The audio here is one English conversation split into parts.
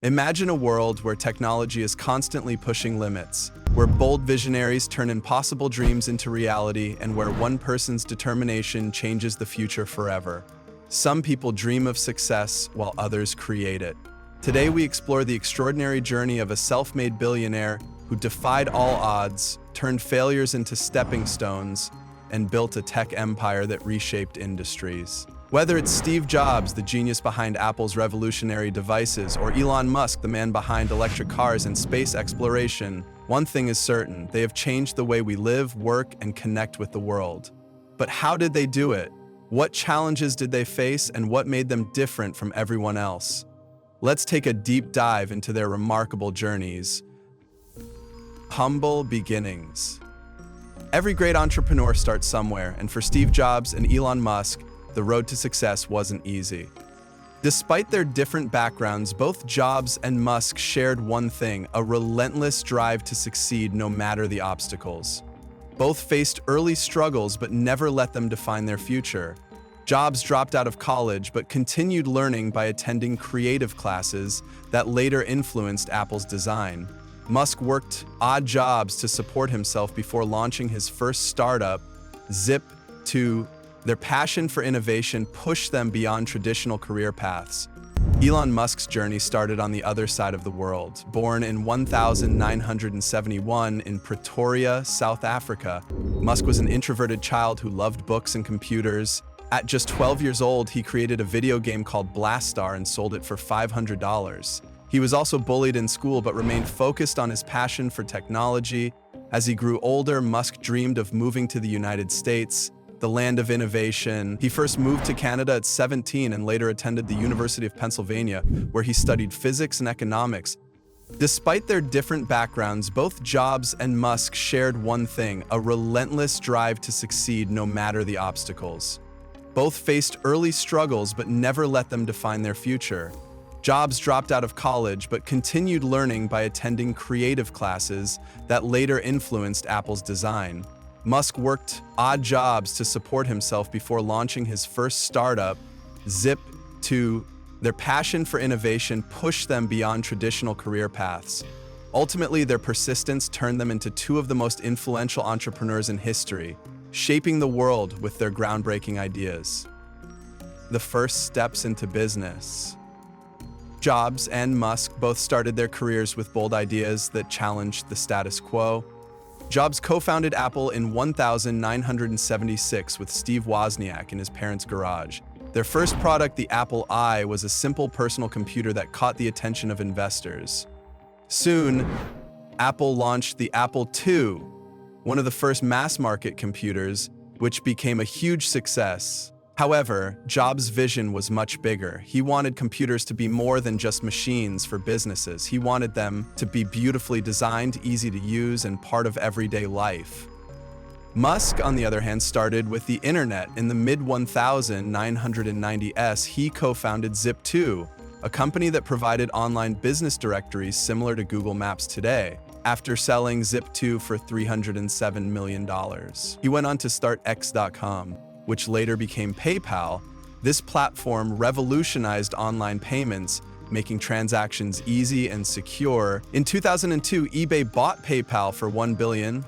Imagine a world where technology is constantly pushing limits, where bold visionaries turn impossible dreams into reality, and where one person's determination changes the future forever. Some people dream of success while others create it. Today we explore the extraordinary journey of a self-made billionaire who defied all odds, turned failures into stepping stones, and built a tech empire that reshaped industries. Whether it's Steve Jobs, the genius behind Apple's revolutionary devices, or Elon Musk, the man behind electric cars and space exploration, one thing is certain: they have changed the way we live, work, and connect with the world. But how did they do it? What challenges did they face, and what made them different from everyone else? Let's take a deep dive into their remarkable journeys. Humble beginnings. Every great entrepreneur starts somewhere, and for Steve Jobs and Elon Musk, the road to success wasn't easy. Despite their different backgrounds, both Jobs and Musk shared one thing: a relentless drive to succeed no matter the obstacles. Both faced early struggles but never let them define their future. Jobs dropped out of college but continued learning by attending creative classes that later influenced Apple's design. Musk worked odd jobs to support himself before launching his first startup, Zip2. Their passion for innovation pushed them beyond traditional career paths. Elon Musk's journey started on the other side of the world. Born in 1971 in Pretoria, South Africa, Musk was an introverted child who loved books and computers. At just 12 years old, he created a video game called Blastar and sold it for $500. He was also bullied in school but remained focused on his passion for technology. As he grew older, Musk dreamed of moving to the United States, the land of innovation. He first moved to Canada at 17 and later attended the University of Pennsylvania, where he studied physics and economics. Despite their different backgrounds, both Jobs and Musk shared one thing: a relentless drive to succeed no matter the obstacles. Both faced early struggles but never let them define their future. Jobs dropped out of college but continued learning by attending creative classes that later influenced Apple's design. Musk worked odd jobs to support himself before launching his first startup, Zip2. Their passion for innovation pushed them beyond traditional career paths. Ultimately, their persistence turned them into two of the most influential entrepreneurs in history, shaping the world with their groundbreaking ideas. The first steps into business. Jobs and Musk both started their careers with bold ideas that challenged the status quo. Jobs co-founded Apple in 1976 with Steve Wozniak in his parents' garage. Their first product, the Apple I, was a simple personal computer that caught the attention of investors. Soon, Apple launched the Apple II, one of the first mass-market computers, which became a huge success. However, Jobs' vision was much bigger. He wanted computers to be more than just machines for businesses. He wanted them to be beautifully designed, easy to use, and part of everyday life. Musk, on the other hand, started with the internet. In the mid-1990s, he co-founded Zip2, a company that provided online business directories similar to Google Maps today. After selling Zip2 for $307 million, he went on to start X.com, which later became PayPal. This platform revolutionized online payments, making transactions easy and secure. In 2002, eBay bought PayPal for $1.5 billion,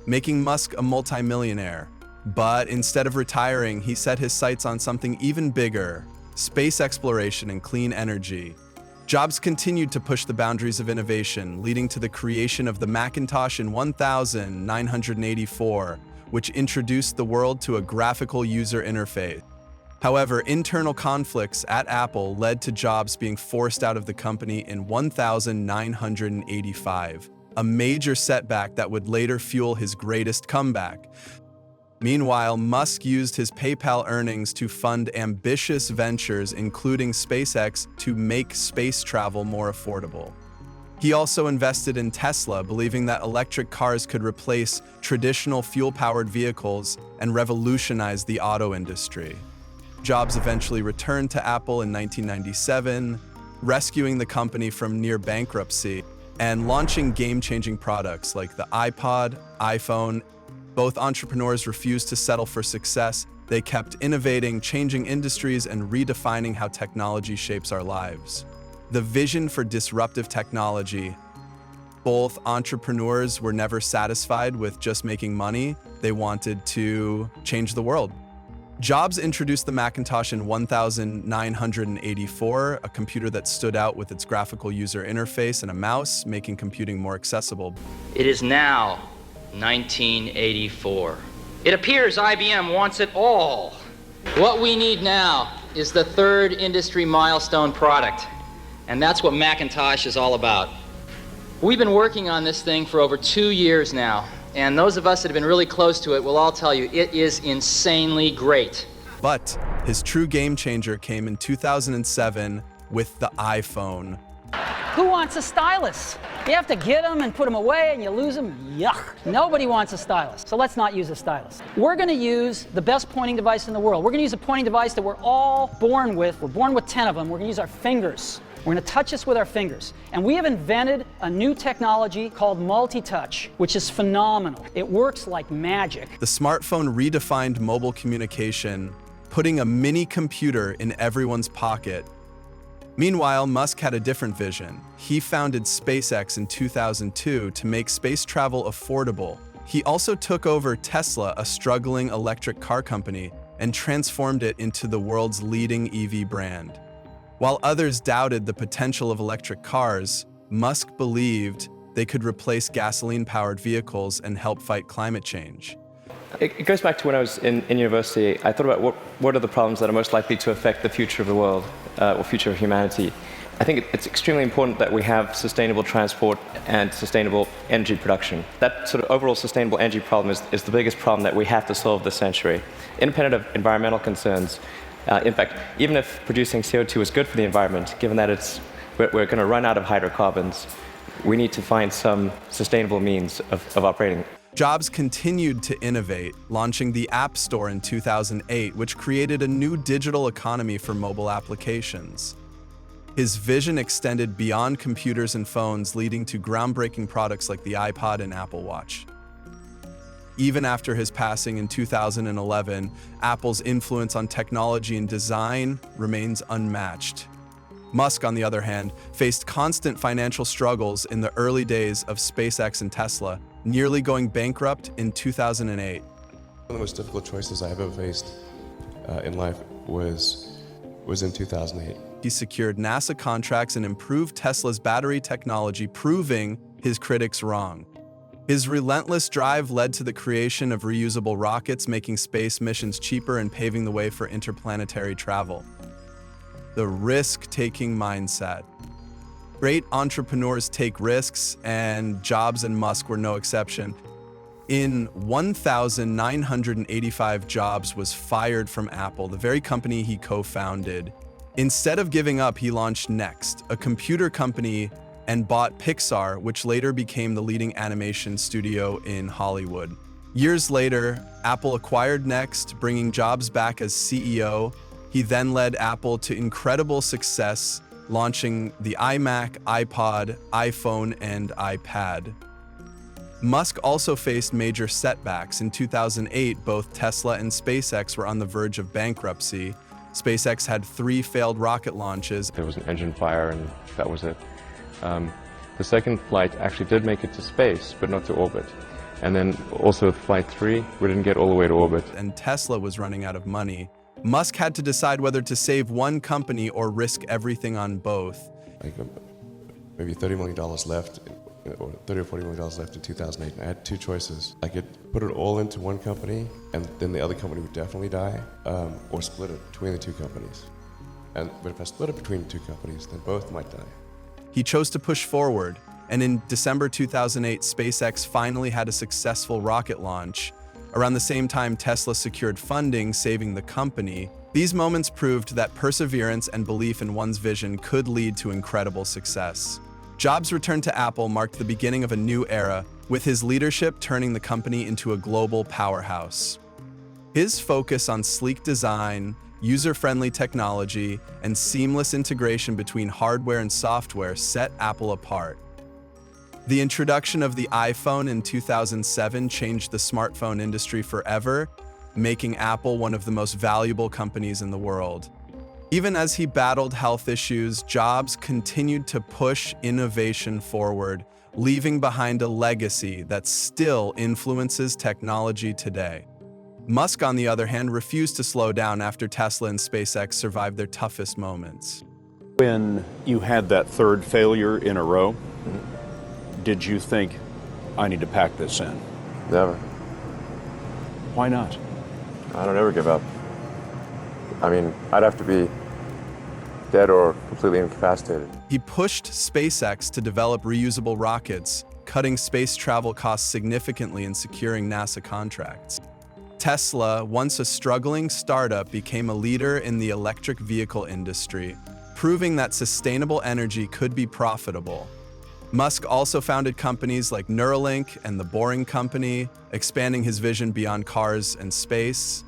making Musk a multimillionaire. But instead of retiring, he set his sights on something even bigger: space exploration and clean energy. Jobs continued to push the boundaries of innovation, leading to the creation of the Macintosh in 1984, which introduced the world to a graphical user interface. However, internal conflicts at Apple led to Jobs being forced out of the company in 1985, a major setback that would later fuel his greatest comeback. Meanwhile, Musk used his PayPal earnings to fund ambitious ventures, including SpaceX, to make space travel more affordable. He also invested in Tesla, believing that electric cars could replace traditional fuel-powered vehicles and revolutionize the auto industry. Jobs eventually returned to Apple in 1997, rescuing the company from near bankruptcy and launching game-changing products like the iPod, iPhone. Both entrepreneurs refused to settle for success. They kept innovating, changing industries, and redefining how technology shapes our lives. the vision for disruptive technology. Both entrepreneurs were never satisfied with just making money. They wanted to change the world. Jobs introduced the Macintosh in 1984, a computer that stood out with its graphical user interface and a mouse, making computing more accessible. It is now 1984. It appears IBM wants it all. What we need now is the third industry milestone product, and that's what Macintosh is all about. We've been working on this thing for over 2 years now, and those of us that have been really close to it will all tell you it is insanely great. But his true game changer came in 2007 with the iPhone. Who wants a stylus? You have to get them and put them away and you lose them. Yuck. Nobody wants a stylus, so let's not use a stylus. We're going to use the best pointing device in the world. We're going to use a pointing device that we're all born with. We're born with 10 of them. We're going to use our fingers. We're going to touch this with our fingers. And we have invented a new technology called multi-touch, which is phenomenal. It works like magic. The smartphone redefined mobile communication, putting a mini computer in everyone's pocket. Meanwhile, Musk had a different vision. He founded SpaceX in 2002 to make space travel affordable. He also took over Tesla, a struggling electric car company, and transformed it into the world's leading EV brand. While others doubted the potential of electric cars, Musk believed they could replace gasoline-powered vehicles and help fight climate change. It goes back to when I was in university. I thought about what are the problems that are most likely to affect the future of the world, or future of humanity. I think it's extremely important that we have sustainable transport and sustainable energy production. That sort of overall sustainable energy problem is the biggest problem that we have to solve this century. Independent of environmental concerns, in fact, even if producing CO2 is good for the environment, given that we're going to run out of hydrocarbons, we need to find some sustainable means of operating. Jobs continued to innovate, launching the App Store in 2008, which created a new digital economy for mobile applications. His vision extended beyond computers and phones, leading to groundbreaking products like the iPod and Apple Watch. Even after his passing in 2011, Apple's influence on technology and design remains unmatched. Musk, on the other hand, faced constant financial struggles in the early days of SpaceX and Tesla, nearly going bankrupt in 2008. One of the most difficult choices I have ever faced in life was in 2008. He secured NASA contracts and improved Tesla's battery technology, proving his critics wrong. His relentless drive led to the creation of reusable rockets, making space missions cheaper and paving the way for interplanetary travel. The risk-taking mindset. Great entrepreneurs take risks, and Jobs and Musk were no exception. In 1,985 Jobs was fired from Apple, the very company he co-founded. Instead of giving up, he launched Next, a computer company, and bought Pixar, which later became the leading animation studio in Hollywood. Years later, Apple acquired Next, bringing Jobs back as CEO. He then led Apple to incredible success, launching the iMac, iPod, iPhone, and iPad. Musk also faced major setbacks. In 2008, both Tesla and SpaceX were on the verge of bankruptcy. SpaceX had 3 failed rocket launches. There was an engine fire, and that was it. The second flight actually did make it to space, but not to orbit. And then also with Flight 3, we didn't get all the way to orbit. And Tesla was running out of money. Musk had to decide whether to save one company or risk everything on both. Like maybe $30 million left, or $30 or $40 million left in 2008. And I had 2 choices. I could put it all into one company, and then the other company would definitely die, or split it between the 2 companies. But if I split it between the 2 companies, then both might die. He chose to push forward, and in December 2008, SpaceX finally had a successful rocket launch. Around the same time, Tesla secured funding, saving the company. These moments proved that perseverance and belief in one's vision could lead to incredible success. Jobs' return to Apple marked the beginning of a new era, with his leadership turning the company into a global powerhouse. His focus on sleek design, user-friendly technology, and seamless integration between hardware and software set Apple apart. The introduction of the iPhone in 2007 changed the smartphone industry forever, making Apple one of the most valuable companies in the world. Even as he battled health issues, Jobs continued to push innovation forward, leaving behind a legacy that still influences technology today. Musk, on the other hand, refused to slow down after Tesla and SpaceX survived their toughest moments. When you had that third failure in a row, did you think, I need to pack this in? Never. Why not? I don't ever give up. I mean, I'd have to be dead or completely incapacitated. He pushed SpaceX to develop reusable rockets, cutting space travel costs significantly and securing NASA contracts. Tesla, once a struggling startup, became a leader in the electric vehicle industry, proving that sustainable energy could be profitable. Musk also founded companies like Neuralink and the Boring Company, expanding his vision beyond cars and space.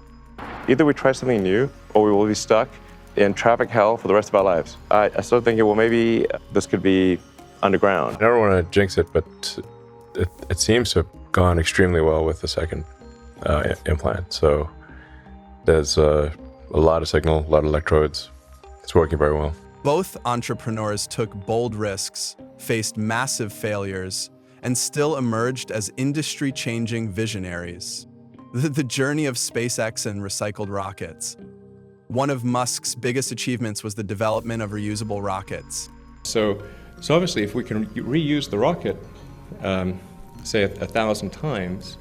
Either we try something new or we will be stuck in traffic hell for the rest of our lives. I started thinking, well, maybe this could be underground. I don't want to jinx it, but it seems to have gone extremely well with the second implant. So there's a lot of signal, a lot of electrodes. It's working very well. Both entrepreneurs took bold risks, faced massive failures, and still emerged as industry-changing visionaries. The journey of SpaceX and recycled rockets. One of Musk's biggest achievements was the development of reusable rockets. So obviously, if we can reuse the rocket, say 1,000 times.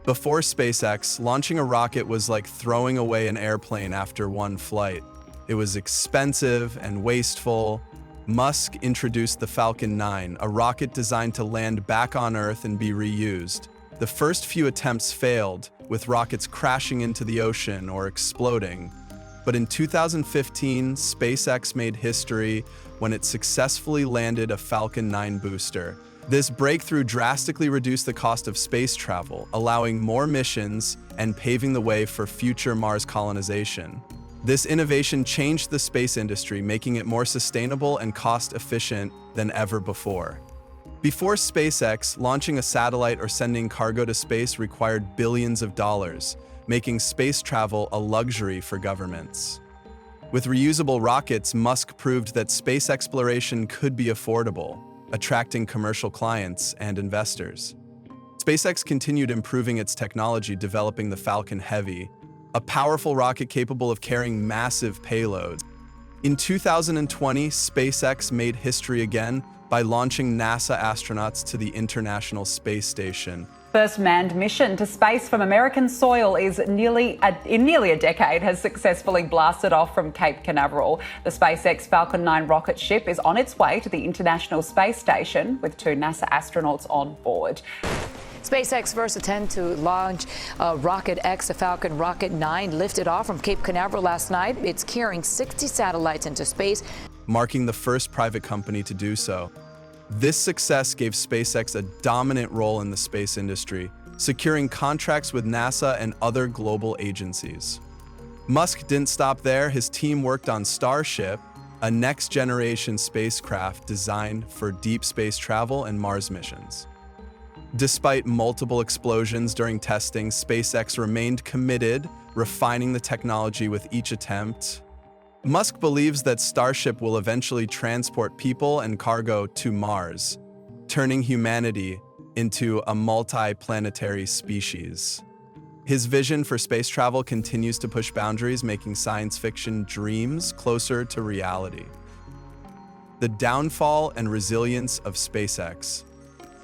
Before SpaceX, launching a rocket was like throwing away an airplane after one flight. It was expensive and wasteful. Musk introduced the Falcon 9, a rocket designed to land back on Earth and be reused. The first few attempts failed, with rockets crashing into the ocean or exploding. But in 2015, SpaceX made history when it successfully landed a Falcon 9 booster. This breakthrough drastically reduced the cost of space travel, allowing more missions and paving the way for future Mars colonization. This innovation changed the space industry, making it more sustainable and cost-efficient than ever before. Before SpaceX, launching a satellite or sending cargo to space required billions of dollars, making space travel a luxury for governments. With reusable rockets, Musk proved that space exploration could be affordable, attracting commercial clients and investors. SpaceX continued improving its technology, developing the Falcon Heavy, a powerful rocket capable of carrying massive payloads. In 2020, SpaceX made history again by launching NASA astronauts to the International Space Station. First manned mission to space from American soil is in nearly a decade has successfully blasted off from Cape Canaveral. The SpaceX Falcon 9 rocket ship is on its way to the International Space Station with 2 NASA astronauts on board. SpaceX first attempt to launch Rocket X, the Falcon Rocket 9, lifted off from Cape Canaveral last night. It's carrying 60 satellites into space, marking the first private company to do so. This success gave SpaceX a dominant role in the space industry, securing contracts with NASA and other global agencies. Musk didn't stop there. His team worked on Starship, a next-generation spacecraft designed for deep space travel and Mars missions. Despite multiple explosions during testing, SpaceX remained committed, refining the technology with each attempt. Musk believes that Starship will eventually transport people and cargo to Mars, turning humanity into a multi-planetary species. His vision for space travel continues to push boundaries, making science fiction dreams closer to reality. The downfall and resilience of SpaceX.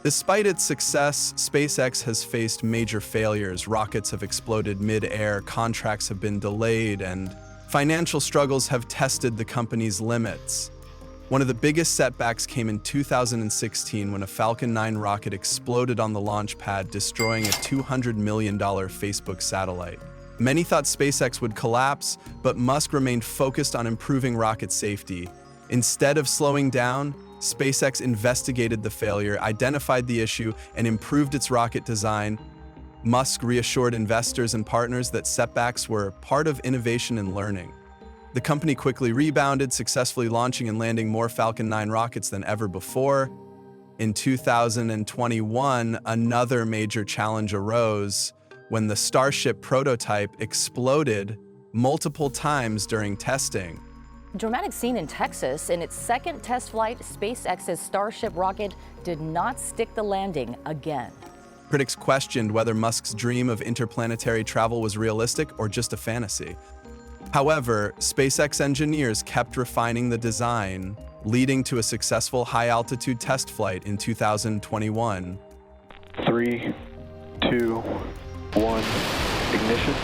Despite its success, SpaceX has faced major failures. Rockets have exploded mid-air, contracts have been delayed, and financial struggles have tested the company's limits. One of the biggest setbacks came in 2016 when a Falcon 9 rocket exploded on the launch pad, destroying a $200 million Facebook satellite. Many thought SpaceX would collapse, but Musk remained focused on improving rocket safety. Instead of slowing down, SpaceX investigated the failure, identified the issue, and improved its rocket design. Musk reassured investors and partners that setbacks were part of innovation and learning. The company quickly rebounded, successfully launching and landing more Falcon 9 rockets than ever before. In 2021, another major challenge arose when the Starship prototype exploded multiple times during testing. Dramatic scene in Texas. In its second test flight, SpaceX's Starship rocket did not stick the landing again. Critics questioned whether Musk's dream of interplanetary travel was realistic or just a fantasy. However, SpaceX engineers kept refining the design, leading to a successful high-altitude test flight in 2021. 3, 2, 1, ignition.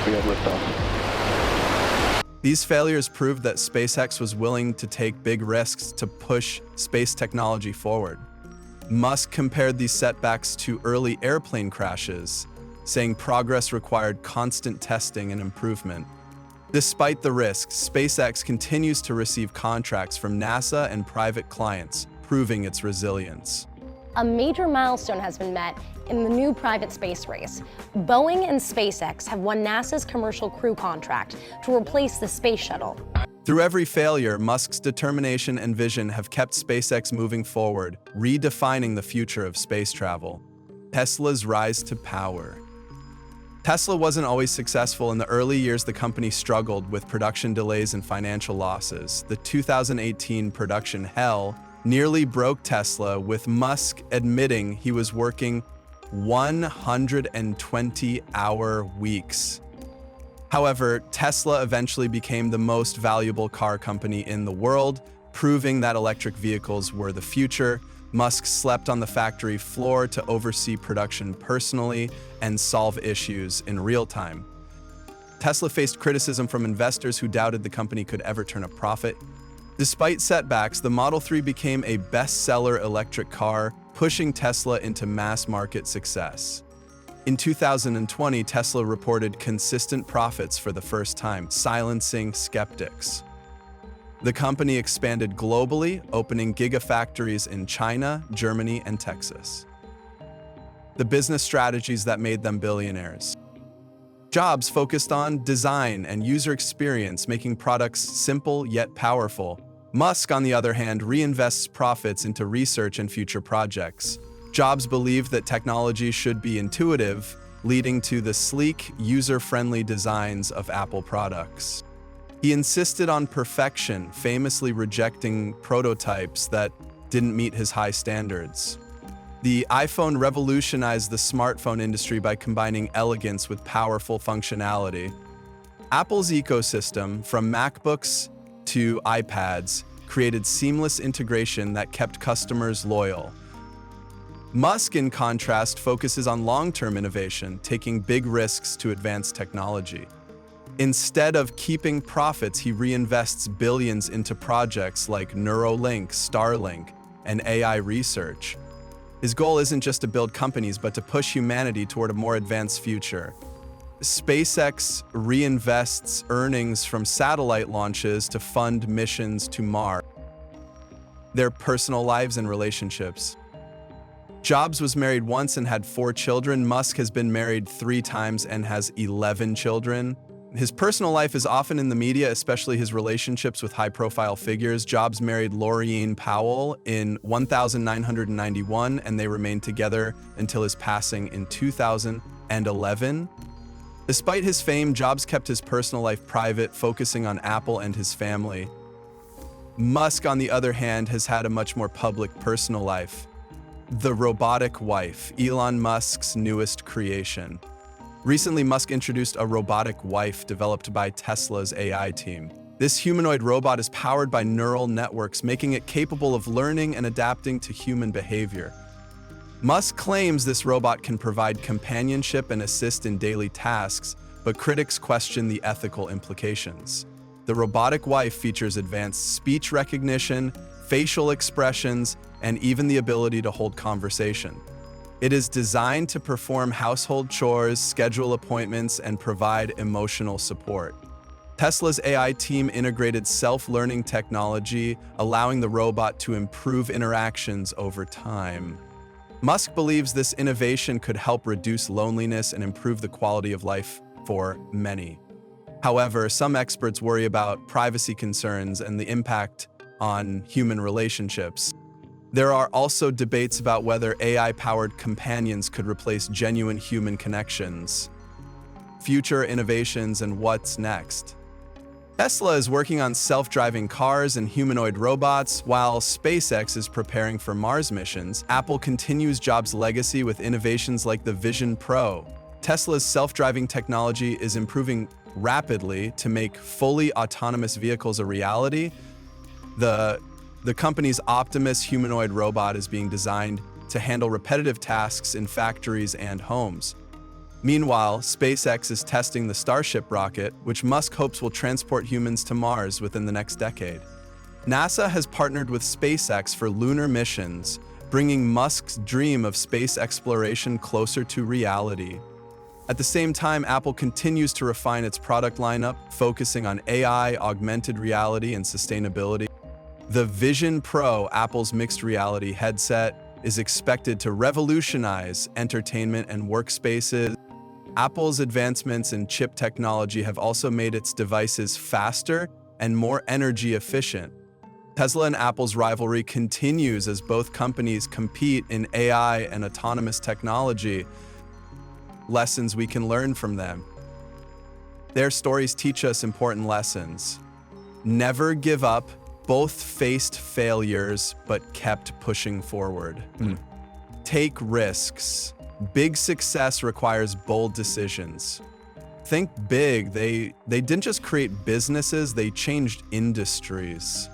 We have liftoff. These failures proved that SpaceX was willing to take big risks to push space technology forward. Musk compared these setbacks to early airplane crashes, saying progress required constant testing and improvement. Despite the risks, SpaceX continues to receive contracts from NASA and private clients, proving its resilience. A major milestone has been met in the new private space race. Boeing and SpaceX have won NASA's Commercial Crew contract to replace the space shuttle. Through every failure, Musk's determination and vision have kept SpaceX moving forward, redefining the future of space travel. Tesla's rise to power. Tesla wasn't always successful. In the early years, the company struggled with production delays and financial losses. The 2018 production hell nearly broke Tesla, with Musk admitting he was working 120-hour weeks. However, Tesla eventually became the most valuable car company in the world, proving that electric vehicles were the future. Musk slept on the factory floor to oversee production personally and solve issues in real time. Tesla faced criticism from investors who doubted the company could ever turn a profit. Despite setbacks, the Model 3 became a bestseller electric car, pushing Tesla into mass market success. In 2020, Tesla reported consistent profits for the first time, silencing skeptics. The company expanded globally, opening gigafactories in China, Germany, and Texas. The business strategies that made them billionaires. Jobs focused on design and user experience, making products simple yet powerful. Musk, on the other hand, reinvests profits into research and future projects. Jobs believed that technology should be intuitive, leading to the sleek, user-friendly designs of Apple products. He insisted on perfection, famously rejecting prototypes that didn't meet his high standards. The iPhone revolutionized the smartphone industry by combining elegance with powerful functionality. Apple's ecosystem, from MacBooks to iPads, created seamless integration that kept customers loyal. Musk, in contrast, focuses on long-term innovation, taking big risks to advance technology. Instead of keeping profits, he reinvests billions into projects like Neuralink, Starlink, and AI research. His goal isn't just to build companies, but to push humanity toward a more advanced future. SpaceX reinvests earnings from satellite launches to fund missions to Mars. Their personal lives and relationships. Jobs was married once and had 4 children. Musk has been married 3 times and has 11 children. His personal life is often in the media, especially his relationships with high-profile figures. Jobs married Laureen Powell in 1991, and they remained together until his passing in 2011. Despite his fame, Jobs kept his personal life private, focusing on Apple and his family. Musk, on the other hand, has had a much more public personal life. The robotic wife, Elon Musk's newest creation. Recently, Musk introduced a robotic wife developed by Tesla's AI team. This humanoid robot is powered by neural networks, making it capable of learning and adapting to human behavior. Musk claims this robot can provide companionship and assist in daily tasks, but critics question the ethical implications. The robotic wife features advanced speech recognition, facial expressions, and even the ability to hold conversation. It is designed to perform household chores, schedule appointments, and provide emotional support. Tesla's AI team integrated self-learning technology, allowing the robot to improve interactions over time. Musk believes this innovation could help reduce loneliness and improve the quality of life for many. However, some experts worry about privacy concerns and the impact on human relationships. There are also debates about whether AI-powered companions could replace genuine human connections. future innovations and what's next. Tesla is working on self-driving cars and humanoid robots, while SpaceX is preparing for Mars missions. Apple continues Jobs' legacy with innovations like the Vision Pro. Tesla's self-driving technology is improving rapidly to make fully autonomous vehicles a reality. The company's Optimus humanoid robot is being designed to handle repetitive tasks in factories and homes. Meanwhile, SpaceX is testing the Starship rocket, which Musk hopes will transport humans to Mars within the next decade. NASA has partnered with SpaceX for lunar missions, bringing Musk's dream of space exploration closer to reality. At the same time, Apple continues to refine its product lineup, focusing on AI, augmented reality, and sustainability. The Vision Pro, Apple's mixed reality headset, is expected to revolutionize entertainment and workspaces. Apple's advancements in chip technology have also made its devices faster and more energy efficient. Tesla and Apple's rivalry continues as both companies compete in AI and autonomous technology. Lessons we can learn from them. Their stories teach us important lessons. Never give up. Both faced failures, but kept pushing forward. Take risks. Big success requires bold decisions. Think big. They didn't just create businesses, they changed industries.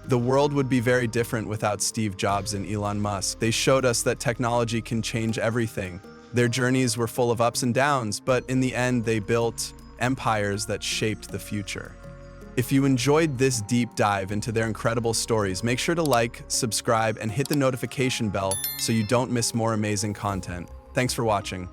The world would be very different without Steve Jobs and Elon Musk. They showed us that technology can change everything. Their journeys were full of ups and downs, but in the end, they built empires that shaped the future. If you enjoyed this deep dive into their incredible stories, make sure to like, subscribe, and hit the notification bell so you don't miss more amazing content. Thanks for watching.